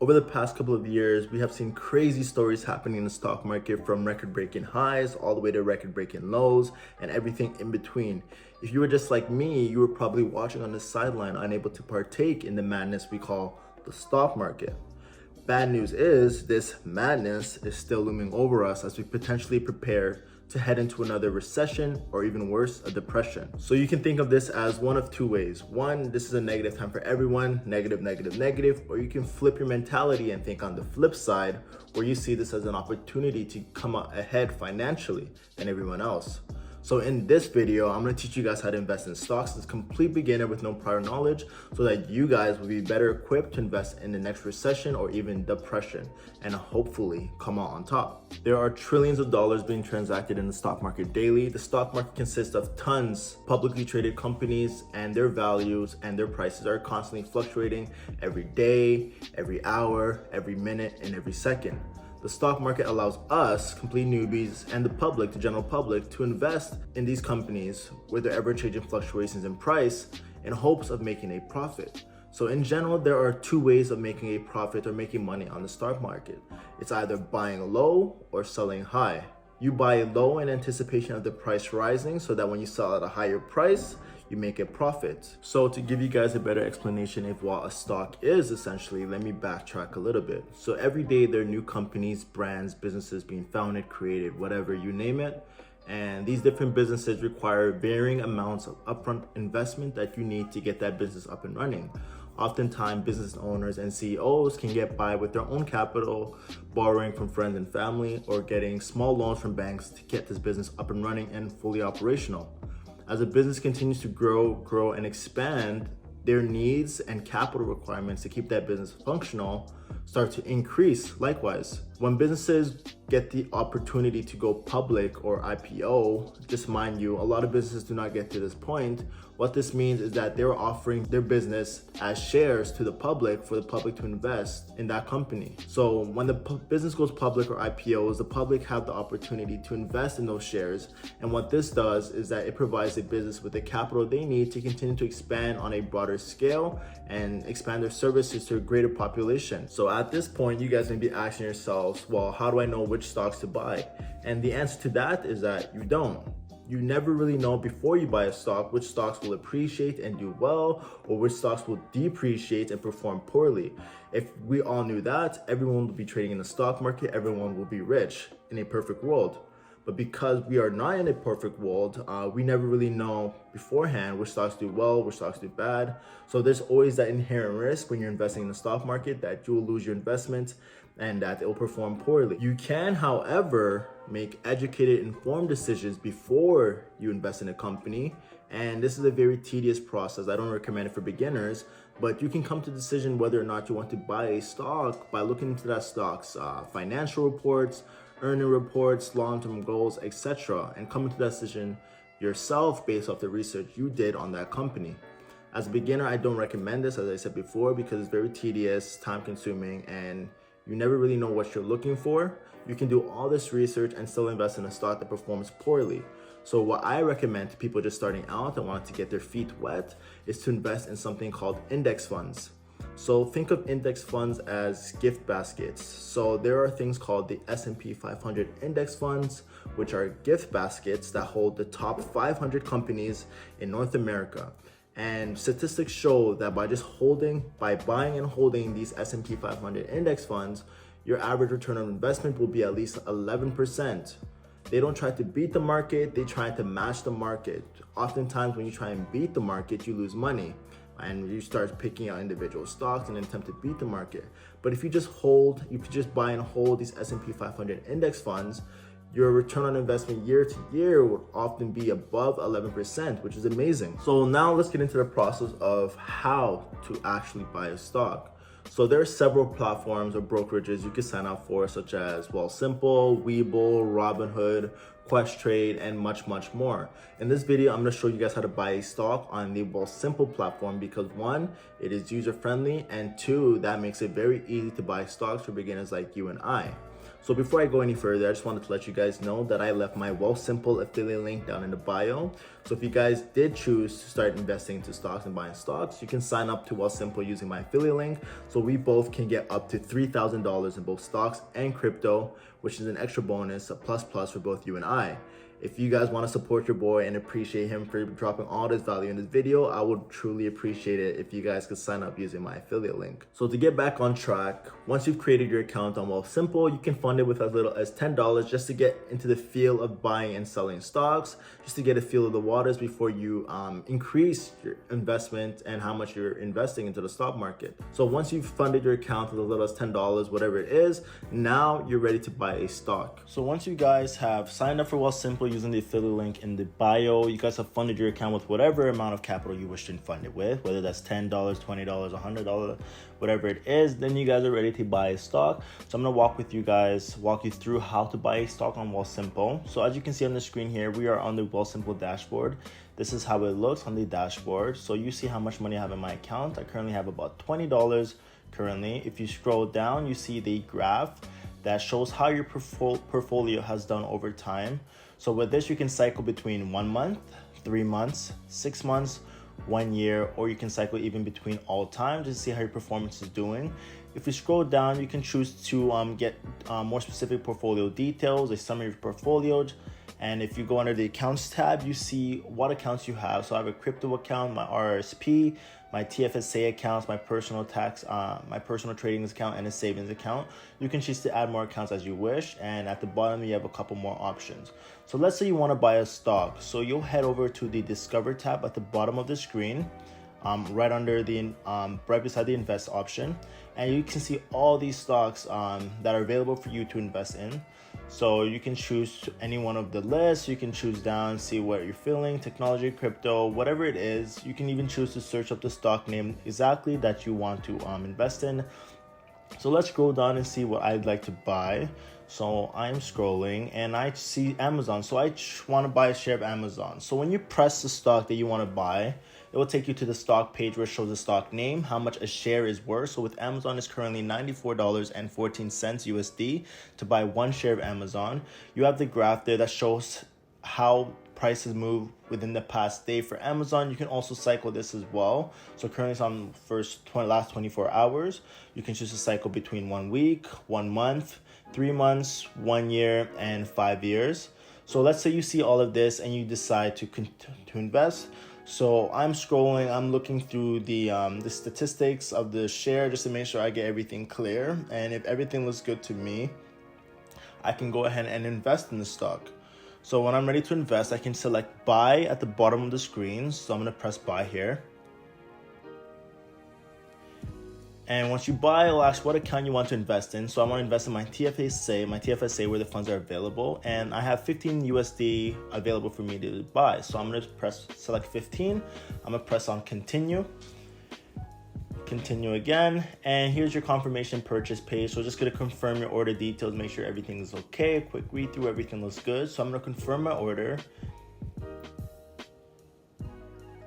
Over the past couple of years, we have seen crazy stories happening in the stock market, from record-breaking highs all the way to record-breaking lows and everything in between. If you were just like me, you were probably watching on the sideline, unable to partake in the madness we call the stock market. Bad news is this madness is still looming over us as we potentially prepare to head into another recession, or even worse, a depression. So you can think of this as one of two ways. One, this is a negative time for everyone, negative, negative, negative, or you can flip your mentality and think on the flip side, where you see this as an opportunity to come out ahead financially than everyone else. So in this video, I'm going to teach you guys how to invest in stocks as a complete beginner with no prior knowledge, so that you guys will be better equipped to invest in the next recession or even depression, and hopefully come out on top. There are trillions of dollars being transacted in the stock market daily. The stock market consists of tons of publicly traded companies, and their values and their prices are constantly fluctuating every day, every hour, every minute, and every second. The stock market allows us, complete newbies, and the public, the general public, to invest in these companies with their ever-changing fluctuations in price in hopes of making a profit. So in general, there are two ways of making a profit or making money on the stock market. It's either buying low or selling high. You buy low in anticipation of the price rising, so that when you sell at a higher price, you make a profit. So to give you guys a better explanation of what a stock is, essentially, let me backtrack a little bit. So every day there are new companies, brands, businesses being founded, created, whatever, you name it. And these different businesses require varying amounts of upfront investment that you need to get that business up and running. Oftentimes, business owners and CEOs can get by with their own capital, borrowing from friends and family, or getting small loans from banks to get this business up and running and fully operational. As a business continues to grow and expand, their needs and capital requirements to keep that business functional start to increase likewise. When businesses get the opportunity to go public or IPO, just mind you, a lot of businesses do not get to this point. What this means is that they're offering their business as shares to the public for the public to invest in that company. So when the business goes public or IPOs, the public have the opportunity to invest in those shares. And what this does is that it provides the business with the capital they need to continue to expand on a broader scale and expand their services to a greater population. So at this point, you guys may be asking yourselves, well, how do I know which stocks to buy? And the answer to that is that you don't. You never really know before you buy a stock which stocks will appreciate and do well, or which stocks will depreciate and perform poorly. If we all knew that, everyone would be trading in the stock market, everyone will be rich in a perfect world. But because we are not in a perfect world, we never really know beforehand which stocks do well, which stocks do bad. So there's always that inherent risk when you're investing in the stock market that you will lose your investment and that it will perform poorly. You can, however, make educated, informed decisions before you invest in a company. And this is a very tedious process. I don't recommend it for beginners, but you can come to the decision whether or not you want to buy a stock by looking into that stock's financial reports, earning reports, long-term goals, etc., and come to that decision yourself based off the research you did on that company. As a beginner, I don't recommend this, as I said before, because it's very tedious, time-consuming, and you never really know what you're looking for. You can do all this research and still invest in a stock that performs poorly. So what I recommend to people just starting out and want to get their feet wet is to invest in something called index funds. So think of index funds as gift baskets. So there are things called the S&P 500 index funds, which are gift baskets that hold the top 500 companies in North America. And statistics show that by buying and holding these S&P 500 index funds, your average return on investment will be at least 11%. They don't try to beat the market, they try to match the market. Oftentimes when you try and beat the market, you lose money, and you start picking out individual stocks in an attempt to beat the market. But if you just buy and hold these S&P 500 index funds, your return on investment year to year would often be above 11%, which is amazing. So now let's get into the process of how to actually buy a stock. So there are several platforms or brokerages you can sign up for, such as Wealthsimple, Webull, Robinhood, Questrade, and much more. In this video, I'm going to show you guys how to buy a stock on the Wealthsimple platform because one, it is user friendly, and two, that makes it very easy to buy stocks for beginners like you and I. So before I go any further, I just wanted to let you guys know that I left my Wealthsimple affiliate link down in the bio. So if you guys did choose to start investing into stocks and buying stocks, you can sign up to Wealthsimple using my affiliate link. So we both can get up to $3,000 in both stocks and crypto, which is an extra bonus, a plus for both you and I. If you guys want to support your boy and appreciate him for dropping all this value in this video, I would truly appreciate it if you guys could sign up using my affiliate link. So to get back on track, once you've created your account on Wealthsimple, you can fund it with as little as $10 just to get into the feel of buying and selling stocks, just to get a feel of the waters before you increase your investment and how much you're investing into the stock market. So once you've funded your account with as little as $10, whatever it is, now you're ready to buy a stock. So once you guys have signed up for Wealthsimple using the affiliate link in the bio, you guys have funded your account with whatever amount of capital you wish to fund it with, whether that's $10, $20, $100, whatever it is, then you guys are ready to buy a stock. So I'm going to walk you through how to buy a stock on Wealthsimple. So as you can see on the screen here, we are on the Wealthsimple dashboard. This is how it looks on the dashboard. So you see how much money I have in my account. I currently have about $20 currently. If you scroll down, you see the graph that shows how your portfolio has done over time. So with this, you can cycle between 1 month, 3 months, 6 months, 1 year, or you can cycle even between all time to see how your performance is doing. If you scroll down, you can choose to get more specific portfolio details, a summary of your portfolio. And if you go under the accounts tab, you see what accounts you have. So I have a crypto account, my RRSP, my TFSA accounts, my personal trading account, and a savings account. You can choose to add more accounts as you wish. And at the bottom, you have a couple more options. So let's say you want to buy a stock. So you'll head over to the Discover tab at the bottom of the screen, right under the right beside the invest option, and you can see all these stocks that are available for you to invest in. So you can choose any one of the lists. You can choose down, see what you're feeling, technology, crypto, whatever it is. You can even choose to search up the stock name exactly that you want to invest in. So let's scroll down and see what I'd like to buy. So I'm scrolling and I see Amazon. So I want to buy a share of Amazon. So when you press the stock that you want to buy, it will take you to the stock page where it shows the stock name, how much a share is worth. So with Amazon, it's currently $94.14 USD to buy 1 share of Amazon. You have the graph there that shows how prices move within the past day for Amazon. You can also cycle this as well. So currently it's on last 24 hours. You can choose to cycle between 1 week, 1 month, 3 months, 1 year, and 5 years. So let's say you see all of this and you decide to invest. So I'm scrolling, I'm looking through the statistics of the share just to make sure I get everything clear. And if everything looks good to me, I can go ahead and invest in the stock. So when I'm ready to invest, I can select buy at the bottom of the screen. So I'm going to press buy here. And once you buy, it'll ask what account you want to invest in. So I want to invest in my TFSA where the funds are available. And I have 15 USD available for me to buy. So I'm going to select 15. I'm going to press on continue. Continue again. And here's your confirmation purchase page. So just going to confirm your order details, make sure everything is okay. Quick read through, everything looks good. So I'm going to confirm my order.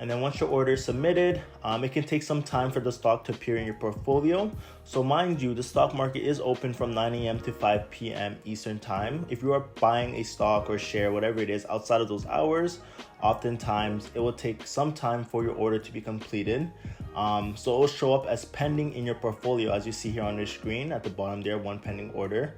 And then once your order is submitted, it can take some time for the stock to appear in your portfolio. So mind you, the stock market is open from 9 a.m. to 5 p.m. Eastern time. If you are buying a stock or share, whatever it is, outside of those hours, oftentimes it will take some time for your order to be completed. So it will show up as pending in your portfolio, as you see here on your screen at the bottom there, 1 pending order.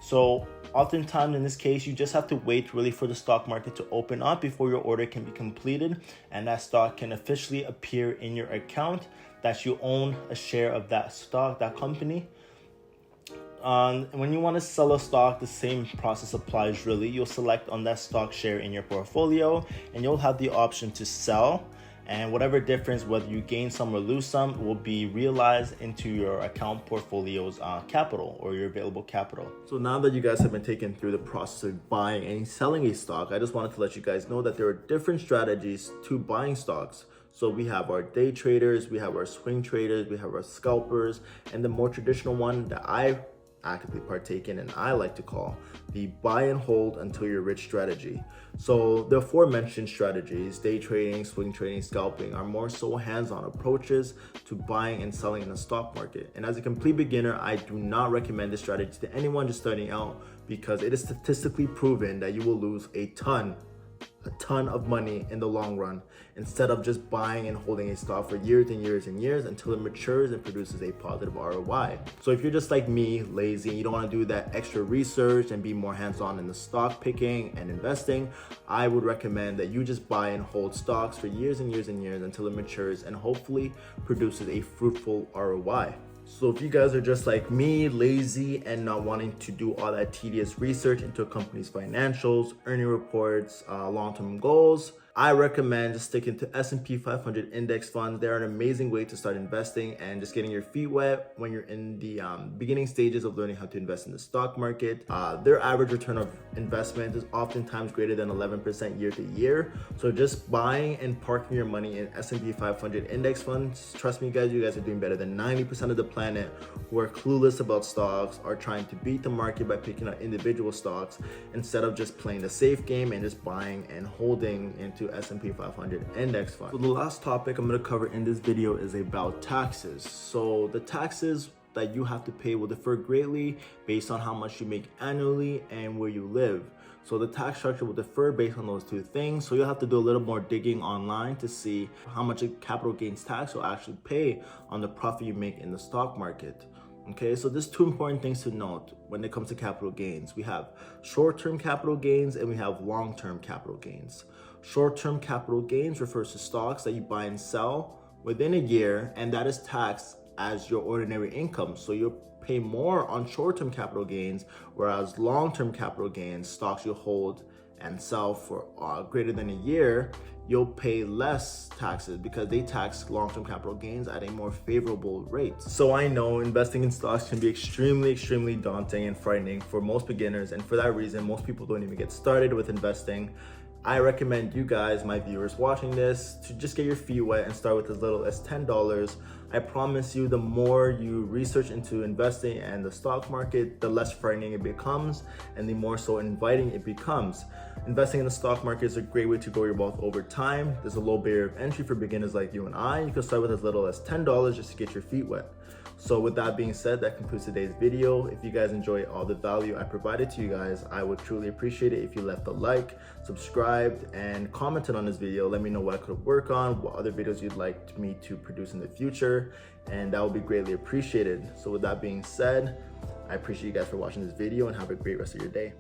So oftentimes in this case, you just have to wait really for the stock market to open up before your order can be completed and that stock can officially appear in your account that you own a share of that stock, that company. When you want to sell a stock, the same process applies really. You'll select on that stock share in your portfolio and you'll have the option to sell. And whatever difference, whether you gain some or lose some, will be realized into your account portfolio's capital or your available capital. So now that you guys have been taken through the process of buying and selling a stock, I just wanted to let you guys know that there are different strategies to buying stocks. So we have our day traders, we have our swing traders, we have our scalpers, and the more traditional one that I actively partake in, and I like to call the buy and hold until you're rich strategy. So the aforementioned strategies, day trading, swing trading, scalping, are more so hands-on approaches to buying and selling in the stock market. And as a complete beginner, I do not recommend this strategy to anyone just starting out, because it is statistically proven that you will lose a ton of money in the long run, instead of just buying and holding a stock for years and years and years until it matures and produces a positive ROI. So if you're just like me, lazy, and you don't want to do that extra research and be more hands-on in the stock picking and investing, I would recommend that you just buy and hold stocks for years and years and years until it matures and hopefully produces a fruitful ROI. So if you guys are just like me, lazy, and not wanting to do all that tedious research into a company's financials, earning reports, long-term goals, I recommend just sticking to S&P 500 index funds. They're an amazing way to start investing and just getting your feet wet when you're in the beginning stages of learning how to invest in the stock market. Their average return of investment is oftentimes greater than 11% year to year. So just buying and parking your money in S&P 500 index funds, trust me guys, you guys are doing better than 90% of the planet who are clueless about stocks, are trying to beat the market by picking up individual stocks instead of just playing the safe game and just buying and holding into S&P 500 index fund. So the last topic I'm going to cover in this video is about taxes. So the taxes that you have to pay will differ greatly based on how much you make annually and where you live. So the tax structure will differ based on those two things. So you'll have to do a little more digging online to see how much a capital gains tax will actually pay on the profit you make in the stock market. Okay, so there's two important things to note when it comes to capital gains. We have short-term capital gains and we have long-term capital gains. Short-term capital gains refers to stocks that you buy and sell within a year, and that is taxed as your ordinary income. So you'll pay more on short-term capital gains, whereas long-term capital gains, stocks you hold and sell for greater than a year, you'll pay less taxes because they tax long-term capital gains at a more favorable rate. So I know investing in stocks can be extremely daunting and frightening for most beginners, and for that reason, most people don't even get started with investing. I recommend you guys, my viewers watching this, to just get your feet wet and start with as little as $10. I promise you, the more you research into investing and the stock market, the less frightening it becomes and the more so inviting it becomes. Investing in the stock market is a great way to grow your wealth over time. There's a low barrier of entry for beginners like you and I. You can start with as little as $10 just to get your feet wet. So with that being said, that concludes today's video. If you guys enjoy all the value I provided to you guys, I would truly appreciate it if you left a like, subscribed, and commented on this video. Let me know what I could work on, what other videos you'd like me to produce in the future, and that would be greatly appreciated. So with that being said, I appreciate you guys for watching this video and have a great rest of your day.